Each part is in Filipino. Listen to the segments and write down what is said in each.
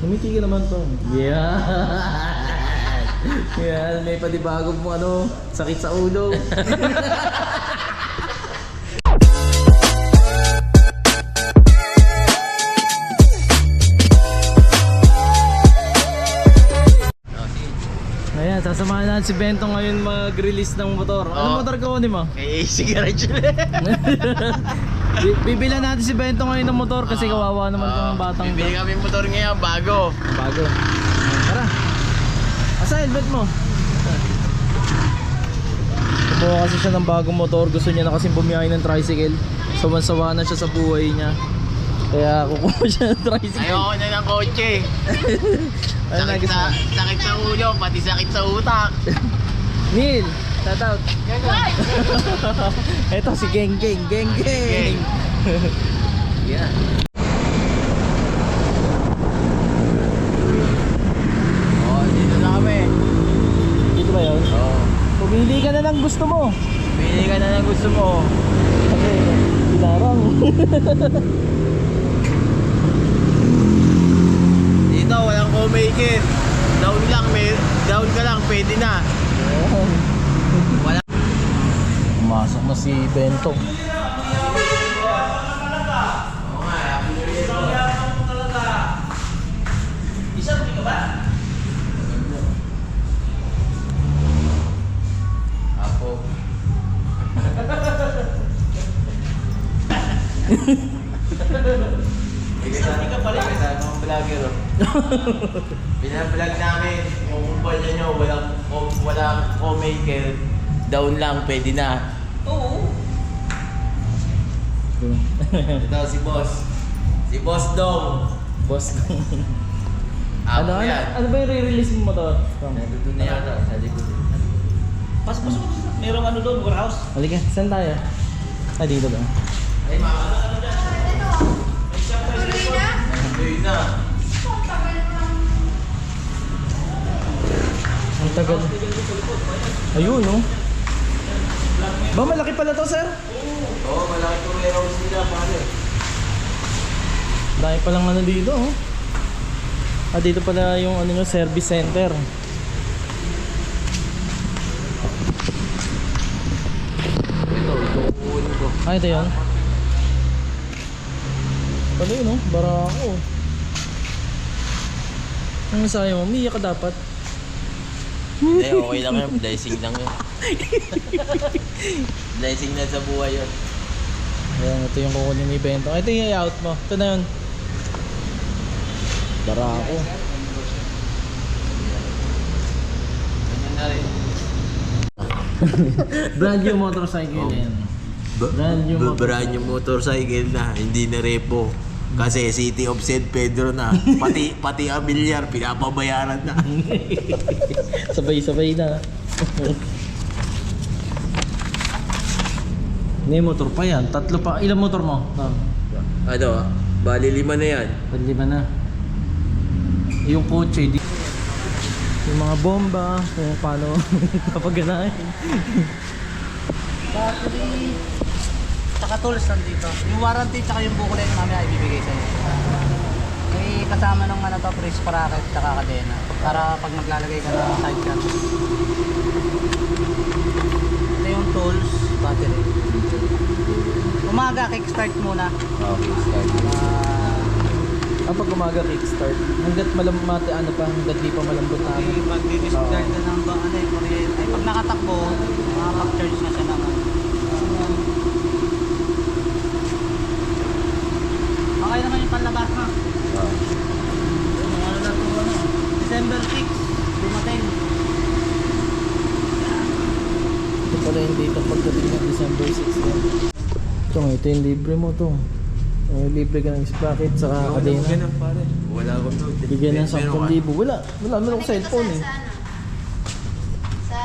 Umiti ka naman to. Yeah. Yan, may panibagong mo ano, sakit sa ulo. Ayan, sasamahan natin si Bento ngayon mag-release ng motor. Ano motor ka kunin mo? AC garage ulit. Bibilan natin si Bento ngayon ng motor kasi kawawa naman tong batang to. Bibili kami motor ngayon, bago. Bago. Tara. Asa helmet mo? Kumuha kasi siya ng bagong motor. Gusto niya na kasing bumiyahe ng tricycle. Sawan-sawa na siya sa buhay niya. Kaya kukuha siya ng tricycle. Ayoko na ng kotse. Sakit sa ulo, pati sakit sa utak. Neil, shout out. Ito si Geng Geng, Geng Geng. Yeah. Oh, dito na kami. Dito ba yun? Oo. Pumili ka na ng gusto mo. Pili ka na ng gusto mo. Okay, binarang. Dito, walang co-maker. Down ka lang, pwede na. Wala. Pumasok na si Bento. Binablog namin yung kumpanya nyo, walang co-maker, down lang, pwede na. Oo. Ito si Boss Dong. Boss. Ako yan. Ano ba yung re-release mo motor? Nandun na yata, sa likod. Pasok, merong ano doon, warehouse. Halika, saan tayo? Ah, dito ba? Ay, Tuloy na. Ang tagal. Ayun, no? Ba, malaki pala to, sir? Oo, malaki po warehouse nila, pare. Dahil palang ano dito, oh. Ah, dito pala yung ano nyo, service center. Ito uunin ko. Ah, ito yun. Pala yun, oh. Barako. Ang sayo mo, umiyak ka dapat. Hindi, okay lang yun. Blessing lang yun. Blessing na sa buhay yun. Ayan, ito yung kukunin ni Bento. Ah, ito yung i-out mo. Ito na yun. Barako. Ganyan na rin. Brand new motorcycle yan. Brand new motorcycle na, hindi na repo. Kasi City of San Pedro na. Pati ang bilyar, pinapabayaran na. Sabay-sabay na. May motor pa yan. Tatlo pa. Ilang motor mo? Ano, bali 5 na yan. Lima na. Yung kotse. Yung mga bomba. Kung paano papaganahin. Battery, tsaka tools nandito. Yung warranty tsaka yung booklet namin ay ibibigay sa'yo. May kasama ng ano to, press sprocket tsaka kadena. Para pag maglalagay ka ng sidecar. Ito yung tools, battery. Umaga, kickstart muna. Okay, start. Kapag umaga kickstart, hanggat malamate ano pa, hanggat di pa malambot na ano. Mag-discard na ng ano eh, kuryente. Ay, pag nakatakbo, makapag-charge na siya naman. Okay naman yung panlabas na. Ano na ito, ano? December 6, dumating. Ito pala yung date of pagdating ng December 6 yan. Ito yung libre mo to. Libre ka ng sprocket sa kadena. Wala akong doon. Bigyan ng 10,000. Wala meron ko cellphone eh. Sa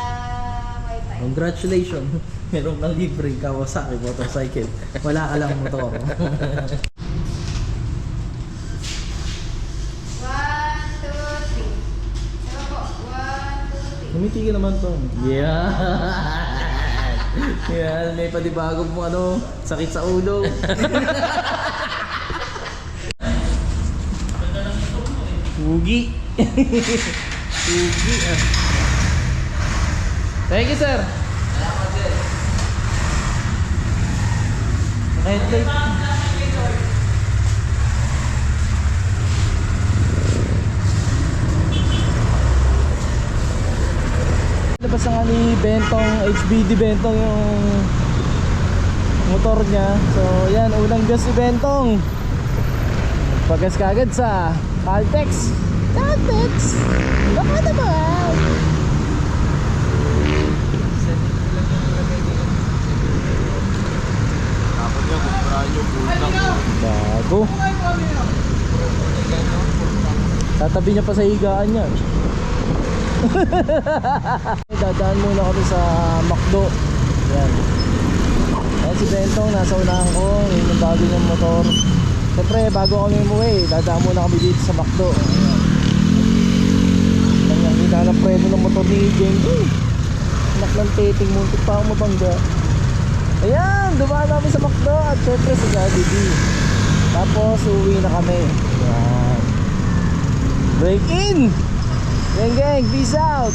wifi. Congratulations. Meron kang libre Kawasaki motorcycle. Wala ka lang motor. 1, 2, 3. Ano po? 1, 2, 3. Umiti ka naman to. Yeah. Yan, may panibagong mo ano, sakit sa ulo. Ugi. Ugi ah. Thank you, sir. Salamat sir. Headlight. Labas na nga ni Bentong, HBD Bentong yung motor niya. So yan, unang gas si Bentong. Pagas kagad sa Caltex. Caltex! Baka naman! Dapat niya kumprahan yung pulang. Bago. Tatabi niya pa sa higaan niya. Dadaan muna kami sa McDo. Yan. Ayan si Bentong, nasa unahan ko. Yun yung bago niyang motor. Siyempre, bago kami umuwi, dadaan muna kami dito sa McDo. Ayan. Ayan, hinanap preno ng motor ni Jeng. Anak ng teting, muntik pa akong mabangga. Ayan, dumaan namin sa McDo at syempre sa Jollibee. Tapos, uwi na kami. Ayan. Break in! Gang gang, peace out!